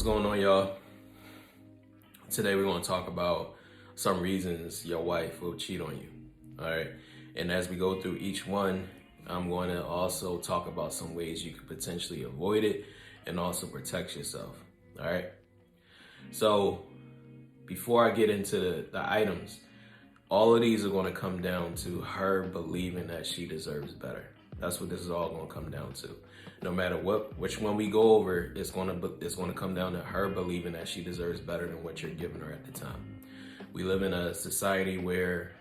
going on, y'all? Today we're going to talk about some reasons your wife will cheat on you. All right. And as we go through each one, I'm going to also talk about some ways you could potentially avoid it and also protect yourself. All right. So before I get into the items, all of these are going to come down to her believing that she deserves better. That's what this is all going to come down to. No matter which one we go over, it's going to come down to her believing that she deserves better than what you're giving her at the time. We live in a society where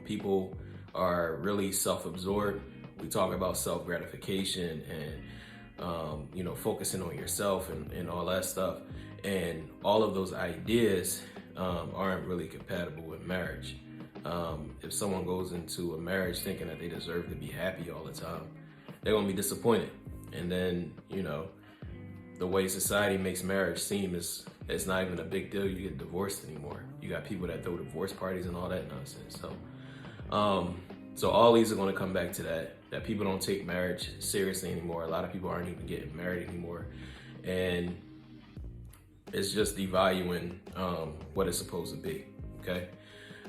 people are really self-absorbed. We talk about self-gratification and focusing on yourself and all that stuff. And all of those ideas aren't really compatible with marriage. If someone goes into a marriage thinking that they deserve to be happy all the time, they're gonna be disappointed. And then, the way society makes marriage seem is it's not even a big deal. You get divorced anymore. You got people that throw divorce parties and all that nonsense. So all these are gonna come back to that people don't take marriage seriously anymore. A lot of people aren't even getting married anymore. And it's just devaluing what it's supposed to be, okay?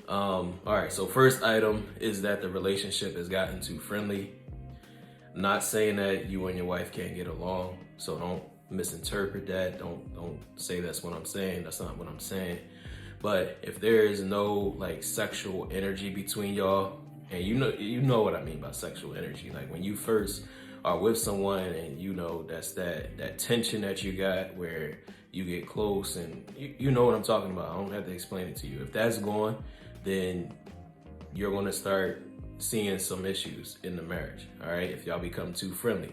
All right, so first item is that the relationship has gotten too friendly. Not saying that you and your wife can't get along, so don't misinterpret that. Don't say that's what I'm saying. That's not what I'm saying. But if there is no sexual energy between y'all, and you know what I mean by sexual energy, like when you first are with someone and that's that tension that you got where you get close, and you know what I'm talking about. I don't have to explain it to you. If that's gone, then you're going to start seeing some issues in the marriage. All right. If y'all become too friendly,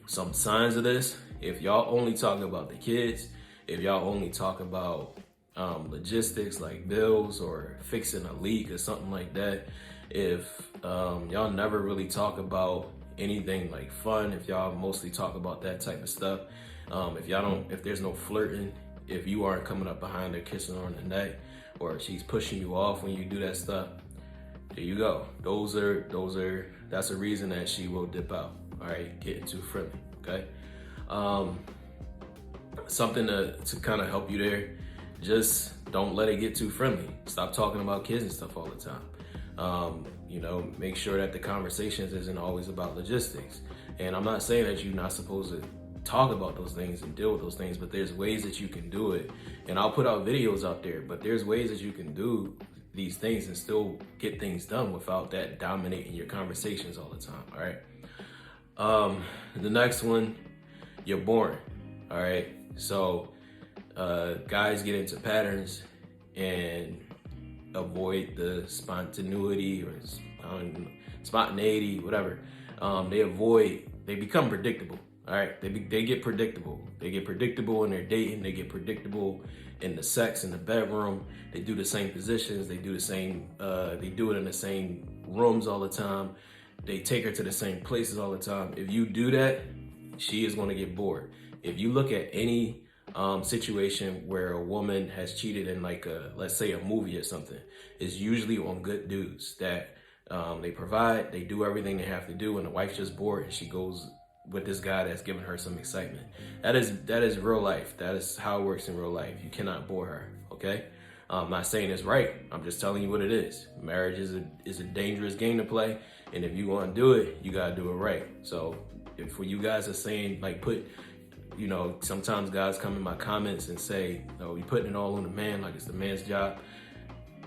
some signs of this, if y'all only talk about the kids, if y'all only talk about logistics like bills or fixing a leak or something like that, if y'all never really talk about anything like fun, if y'all mostly talk about that type of stuff, if there's no flirting, if you aren't coming up behind her kissing her on the neck, or she's pushing you off when you do that stuff, there you go. That's a reason that she will dip out. All right, getting too friendly. Okay. Something to kind of help you there. Just don't let it get too friendly. Stop talking about kids and stuff all the time. Make sure that the conversations isn't always about logistics. And I'm not saying that you're not supposed to talk about those things and deal with those things, but there's ways that you can do it. And I'll put out videos out there, but there's ways that you can do these things and still get things done without that dominating your conversations all the time. All right. The next one, you're boring. All right. So guys get into patterns and avoid the spontaneity or spontaneity, whatever. They become predictable. All right, they get predictable. They get predictable in their dating. They get predictable in the sex in the bedroom. They do the same positions. They do the same. They do it in the same rooms all the time. They take her to the same places all the time. If you do that, she is going to get bored. If you look at any situation where a woman has cheated in let's say a movie or something, it's usually on good dudes that they provide. They do everything they have to do, and the wife's just bored, and she goes with this guy that's giving her some excitement. That is real life. That is how it works in real life. You cannot bore her, okay? I'm not saying it's right. I'm just telling you what it is. Marriage is a dangerous game to play, and if you want to do it, you gotta do it right. So if you guys are saying sometimes guys come in my comments and say, "Oh, you're putting it all on the man, like it's the man's job."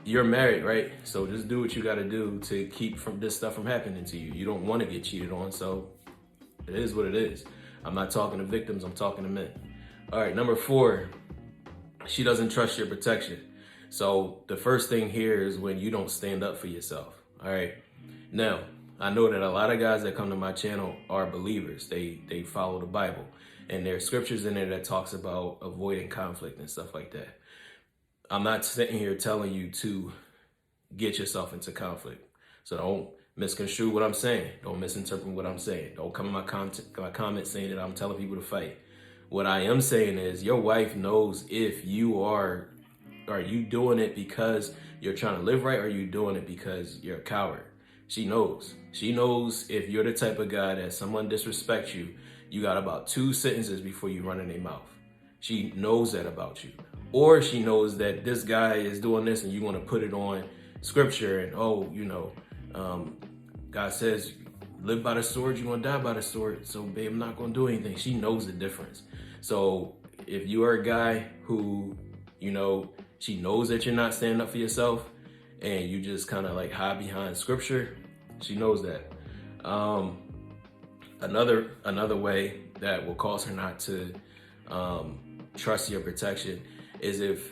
You're married, right? So just do what you gotta do to keep this stuff from happening to you. You don't want to get cheated on, so it is what it is. I'm not talking to victims, I'm talking to men. All right, number 4, she doesn't trust your protection. So the first thing here is when you don't stand up for yourself. All right. Now, I know that a lot of guys that come to my channel are believers. They follow the Bible. And there are scriptures in there that talks about avoiding conflict and stuff like that. I'm not sitting here telling you to get yourself into conflict. So don't misconstrue what I'm saying. Don't misinterpret what I'm saying. Don't come in my comments saying that I'm telling people to fight. What I am saying is your wife knows if you are you doing it because you're trying to live right, or are you doing it because you're a coward? She knows. She knows if you're the type of guy that someone disrespects you, you got about 2 sentences before you run in their mouth. She knows that about you. Or she knows that this guy is doing this and you want to put it on scripture and, God says, live by the sword, you're going to die by the sword. So, babe, I'm not going to do anything. She knows the difference. So if you are a guy who, she knows that you're not standing up for yourself and you just kind of like hide behind scripture, she knows that. Another way that will cause her not to trust your protection is if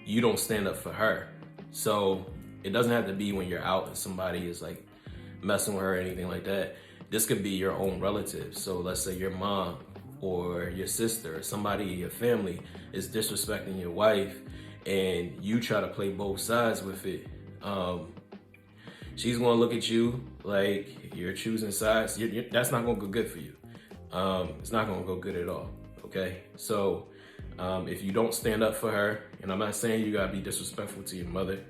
you don't stand up for her. So it doesn't have to be when you're out and somebody is like messing with her or anything like that. This could be your own relative. So let's say your mom or your sister or somebody in your family is disrespecting your wife and you try to play both sides with it. She's going to look at you like you're choosing sides. That's not going to go good for you. It's not going to go good at all. Okay. So if you don't stand up for her, and I'm not saying you got to be disrespectful to your mother,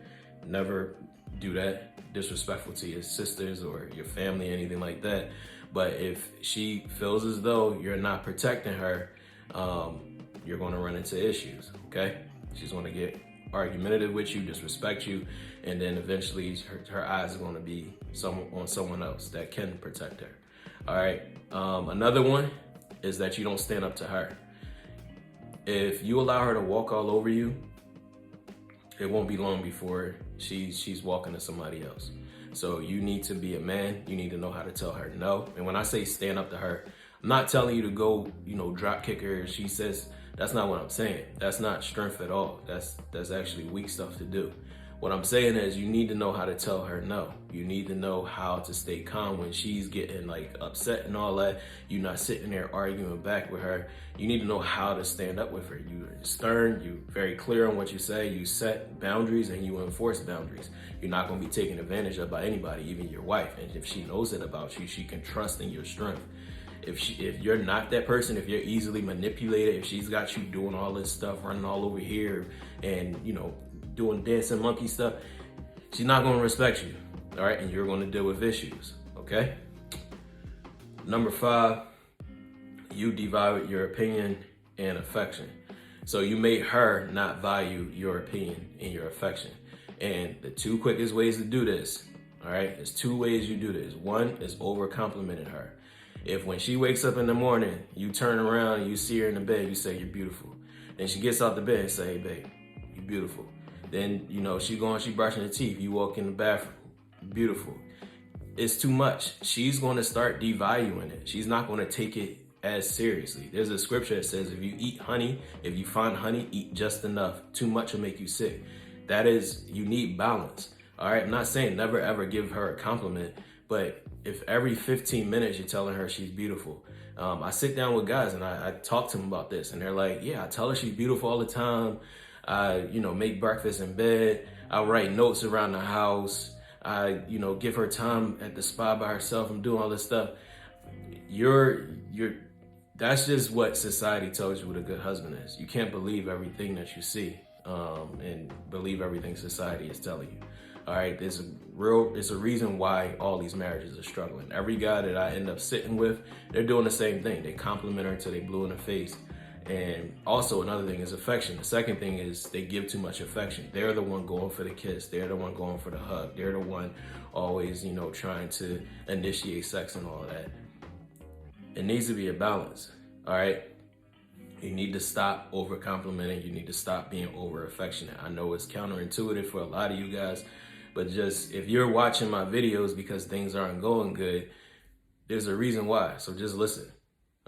never do that. Disrespectful to your sisters or your family, anything like that. But if she feels as though you're not protecting her, you're going to run into issues. Okay. She's going to get argumentative with you, disrespect you, and then eventually her eyes are going to be on someone else that can protect her. All right. Another one is that you don't stand up to her. If you allow her to walk all over you, it won't be long before she's walking to somebody else. So you need to be a man. You need to know how to tell her no. And when I say stand up to her, I'm not telling you to go, drop kick her. She says, that's not what I'm saying. That's not strength at all. That's actually weak stuff to do. What I'm saying is you need to know how to tell her no. You need to know how to stay calm when she's getting like upset and all that. You're not sitting there arguing back with her. You need to know how to stand up with her. You're stern, you're very clear on what you say, you set boundaries and you enforce boundaries. You're not going to be taken advantage of by anybody, even your wife. And if she knows it about you, she can trust in your strength. If you're not that person, if you're easily manipulated, if she's got you doing all this stuff, running all over here and, doing dancing monkey stuff, she's not going to respect you. All right. And you're going to deal with issues. Okay. Number 5, you devalue your opinion and affection. So you made her not value your opinion and your affection. And the 2 quickest ways to do this, all right, there's 2 ways you do this. One is over complimenting her. If when she wakes up in the morning, you turn around and you see her in the bed, you say, you're beautiful. Then she gets out the bed and say, hey, babe, you're beautiful. Then, she brushing her teeth. You walk in the bathroom, beautiful. It's too much. She's going to start devaluing it. She's not going to take it as seriously. There's a scripture that says, if you eat honey, if you find honey, eat just enough. Too much will make you sick. That is, you need balance. All right. I'm not saying never ever give her a compliment, but if every 15 minutes you're telling her she's beautiful, I sit down with guys and I talk to them about this and they're like, yeah, I tell her she's beautiful all the time. I, make breakfast in bed. I write notes around the house. I, give her time at the spa by herself. I'm doing all this stuff. That's just what society tells you what a good husband is. You can't believe everything that you see, and believe everything society is telling you. All right. There's a reason why all these marriages are struggling. Every guy that I end up sitting with, they're doing the same thing. They compliment her until they blue in the face. And also another thing is affection. The second thing is they give too much affection. They're the one going for the kiss. They're the one going for the hug. They're the one always, trying to initiate sex and all that. It needs to be a balance. All right. You need to stop over complimenting. You need to stop being over affectionate. I know it's counterintuitive for a lot of you guys, but just if you're watching my videos because things aren't going good, there's a reason why. So just listen.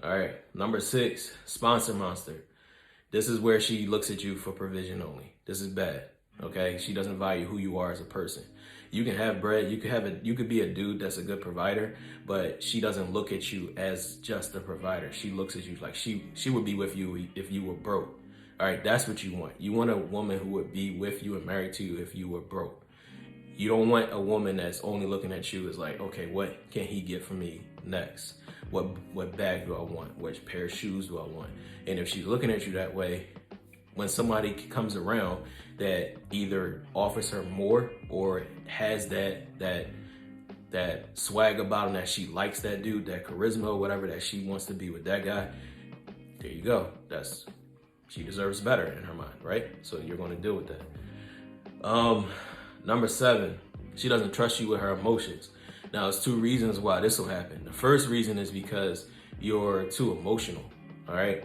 All right. Number 6, sponsor monster. This is where she looks at you for provision only. This is bad. Okay. She doesn't value who you are as a person. You can have bread. You could be a dude that's a good provider, but she doesn't look at you as just a provider. She looks at you like she would be with you if you were broke. All right. That's what you want. You want a woman who would be with you and married to you if you were broke. You don't want a woman that's only looking at you as like, okay, what can he get for me next? What bag do I want? Which pair of shoes do I want? And if she's looking at you that way, when somebody comes around that either offers her more or has that swag about him, that she likes that dude, that charisma or whatever, that she wants to be with that guy, there you go. she deserves better in her mind, right? So you're going to deal with that. Number 7, she doesn't trust you with her emotions. Now, there's 2 reasons why this will happen. The first reason is because you're too emotional, all right?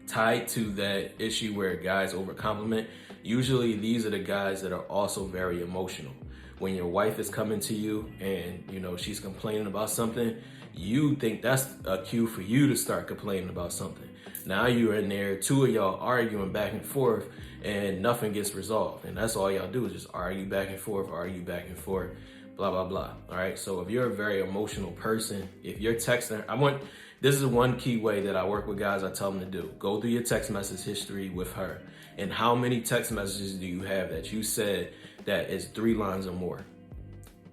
Tied to that issue where guys overcompliment, usually these are the guys that are also very emotional. When your wife is coming to you and, you know, she's complaining about something, you think that's a cue for you to start complaining about something. Now you're in there, 2 of y'all arguing back and forth, and nothing gets resolved. And that's all y'all do is just argue back and forth, blah, blah, blah. All right. So if you're a very emotional person, if you're texting, this is one key way that I work with guys. I tell them to do. Go through your text message history with her. And how many text messages do you have that you said that is 3 lines or more?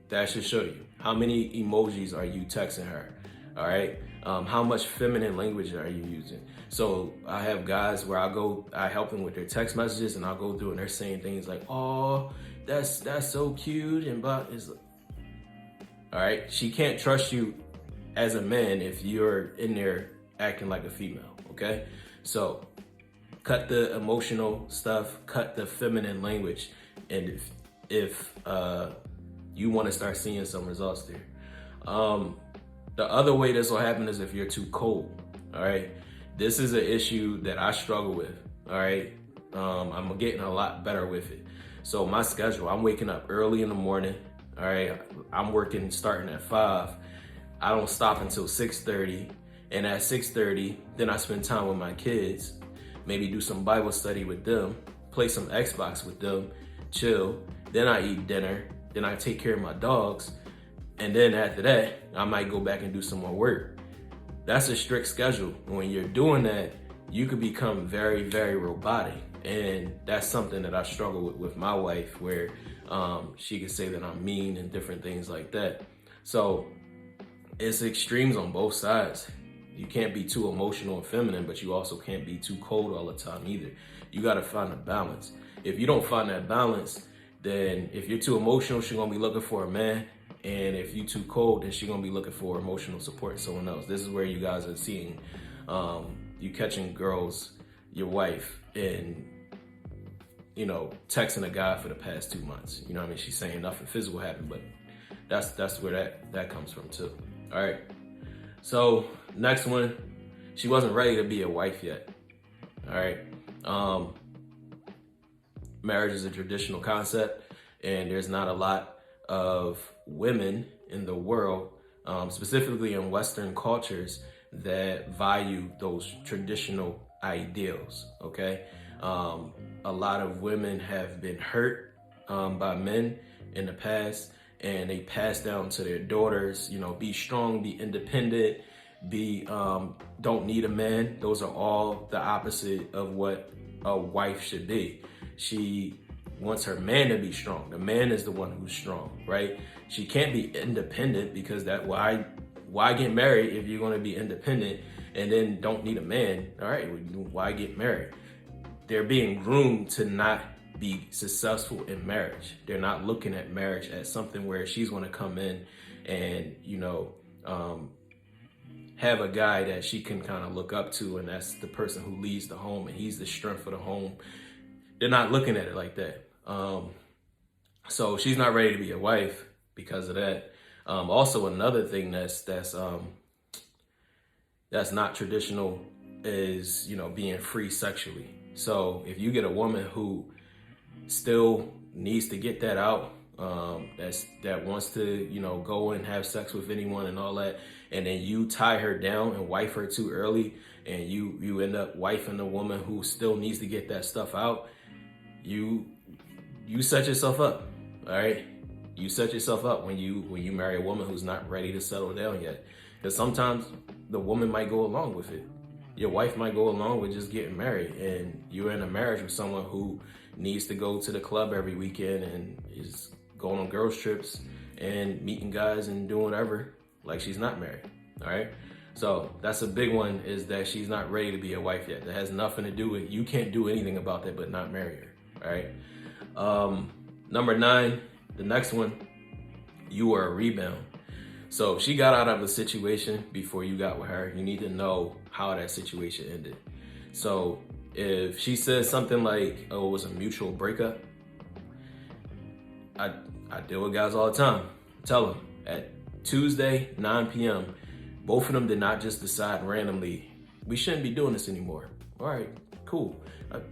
That should show you. How many emojis are you texting her? All right. How much feminine language are you using? So I have guys where I help them with their text messages, and I'll go through and they're saying things like, "Oh, that's so cute," and blah. All right. She can't trust you as a man if you're in there acting like a female. Okay. So cut the emotional stuff, cut the feminine language, and if you want to start seeing some results there. The other way this will happen is if you're too cold. All right. This is an issue that I struggle with. All right. I'm getting a lot better with it. So my schedule, I'm waking up early in the morning. All right. I'm working starting at 5. I don't stop until 6:30. And at 6:30, then I spend time with my kids, maybe do some Bible study with them, play some Xbox with them, chill. Then I eat dinner. Then I take care of my dogs. And then after that, I might go back and do some more work. That's a strict schedule. When you're doing that, you could become very, very robotic. And that's something that I struggle with my wife, where she could say that I'm mean and different things like that. So it's extremes on both sides. You can't be too emotional and feminine, but you also can't be too cold all the time either. You got to find a balance. If you don't find that balance, then if you're too emotional, she's going to be looking for a man. And if you're too cold, then she's going to be looking for emotional support in someone else. This is where you guys are seeing, you catching girls, your wife, and, you know, texting a guy for the past 2 months. You know what I mean? She's saying nothing physical happened, but that's where that comes from too. All right. So next one, she wasn't ready to be a wife yet. All right. Marriage is a traditional concept, and there's not a lot of women in the world, specifically in Western cultures, that value those traditional ideals. Okay. A lot of women have been hurt by men in the past, and they pass down to their daughters, you know, be strong, be independent, don't need a man. Those are all the opposite of what a wife should be. She wants her man to be strong. The man is the one who's strong, right? She can't be independent, because why get married if you're going to be independent and then don't need a man? All right, why get married? They're being groomed to not be successful in marriage. They're not looking at marriage as something where she's going to come in and, you know, have a guy that she can kind of look up to, and that's the person who leads the home and he's the strength of the home. They're not looking at it like that. So she's not ready to be a wife because of that. Also, another thing that's not traditional is, you know, being free sexually. So if you get a woman who still needs to get that out, that wants to, you know, go and have sex with anyone and all that, and then you tie her down and wife her too early, and you end up wifing a woman who still needs to get that stuff out, you set yourself up. All right, you set yourself up when you marry a woman who's not ready to settle down yet, because sometimes the woman might go along with it. Your wife might go along with just getting married, and you're in a marriage with someone who needs to go to the club every weekend and is going on girls trips and meeting guys and doing whatever, like she's not married. All right. So that's a big one, is that she's not ready to be a wife yet. That has nothing to do with, you can't do anything about that but not marry her. All right. Number 9, the next one, you are a rebound. So if she got out of a situation before you got with her, you need to know how that situation ended. So If she says something like, oh, it was a mutual breakup, I deal with guys all the time. Tell them at Tuesday, 9 p.m., both of them did not just decide randomly, we shouldn't be doing this anymore. All right, cool.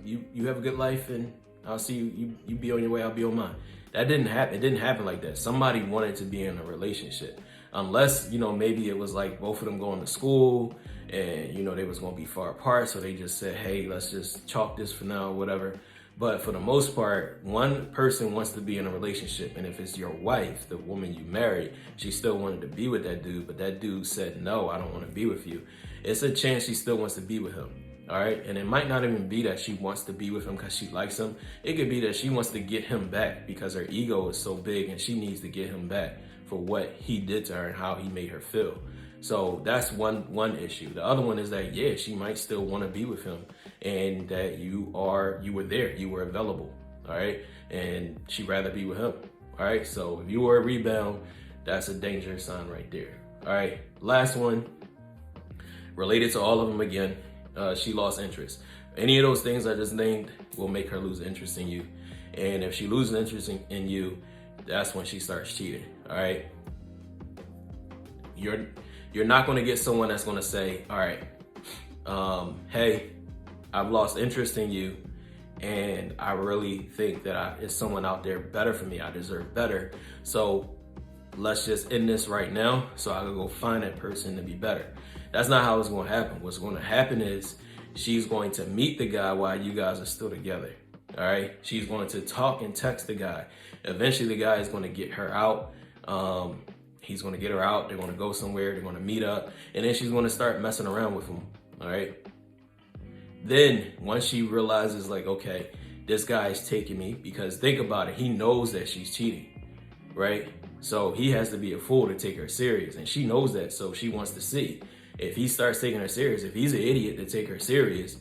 You have a good life, and I'll see you. You be on your way, I'll be on mine. That didn't happen. It didn't happen like that. Somebody wanted to be in a relationship. Unless, maybe it was like both of them going to school and, they was going to be far apart. So they just said, hey, let's just chalk this for now, whatever. But for the most part, one person wants to be in a relationship. And if it's your wife, the woman you married, she still wanted to be with that dude, but that dude said, no, I don't want to be with you. It's a chance she still wants to be with him. All right. And it might not even be that she wants to be with him because she likes him. It could be that she wants to get him back because her ego is so big and she needs to get him back for what he did to her and how he made her feel. So that's one issue. The other one is that, yeah, she might still want to be with him and that you were there, you were available. All right. And she'd rather be with him. All right. So if you were a rebound, that's a dangerous sign right there. All right. Last one, related to all of them again. She lost interest. Any of those things I just named will make her lose interest in you. And if she loses interest in you, that's when she starts cheating. All right. You're not going to get someone that's going to say, all right, hey, I've lost interest in you, and I really think that it's someone out there better for me. I deserve better. So let's just end this right now so I can go find that person to be better. That's not how it's going to happen. What's going to happen is she's going to meet the guy while you guys are still together. All right. She's going to talk and text the guy. Eventually, the guy is going to get her out. He's going to get her out. They're going to go somewhere. They're going to meet up. And then she's going to start messing around with him. All right. Then once she realizes, like, okay, this guy is taking me, because think about it. He knows that she's cheating. Right. So he has to be a fool to take her serious. And she knows that. So she wants to see. If he starts taking her serious, if he's an idiot to take her serious,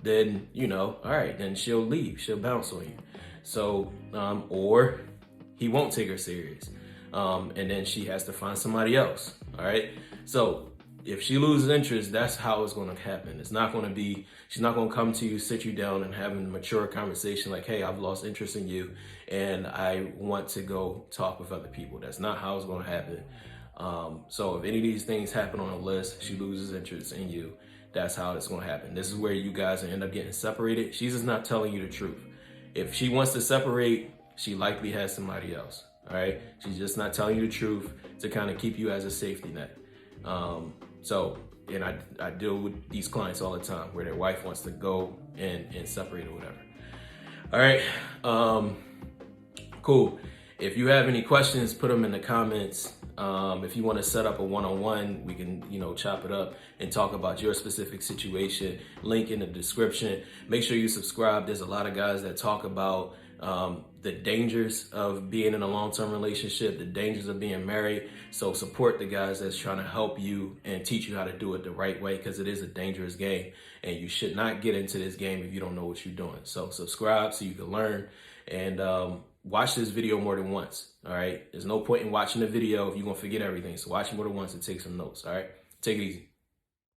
then, all right, then she'll leave. She'll bounce on you. So, or he won't take her serious. And then she has to find somebody else. All right. So if she loses interest, that's how it's going to happen. It's not going to be, she's not going to come to you, sit you down and having a mature conversation like, hey, I've lost interest in you and I want to go talk with other people. That's not how it's going to happen. So if any of these things happen on a list, she loses interest in you, that's how it's going to happen. This is where you guys end up getting separated. She's just not telling you the truth. If she wants to separate, she likely has somebody else. All right. She's just not telling you the truth to kind of keep you as a safety net. And I deal with these clients all the time where their wife wants to go and separate or whatever. All right. Cool. If you have any questions, put them in the comments. If you want to set up a one-on-one, we can, chop it up and talk about your specific situation. Link in the description. Make sure you subscribe. There's a lot of guys that talk about the dangers of being in a long-term relationship, the dangers of being married. So support the guys that's trying to help you and teach you how to do it the right way, because it is a dangerous game and you should not get into this game if you don't know what you're doing. So subscribe so you can learn, and watch this video more than once. All right. There's no point in watching the video if you're going to forget everything. So watch it more than once and take some notes. All right. Take it easy.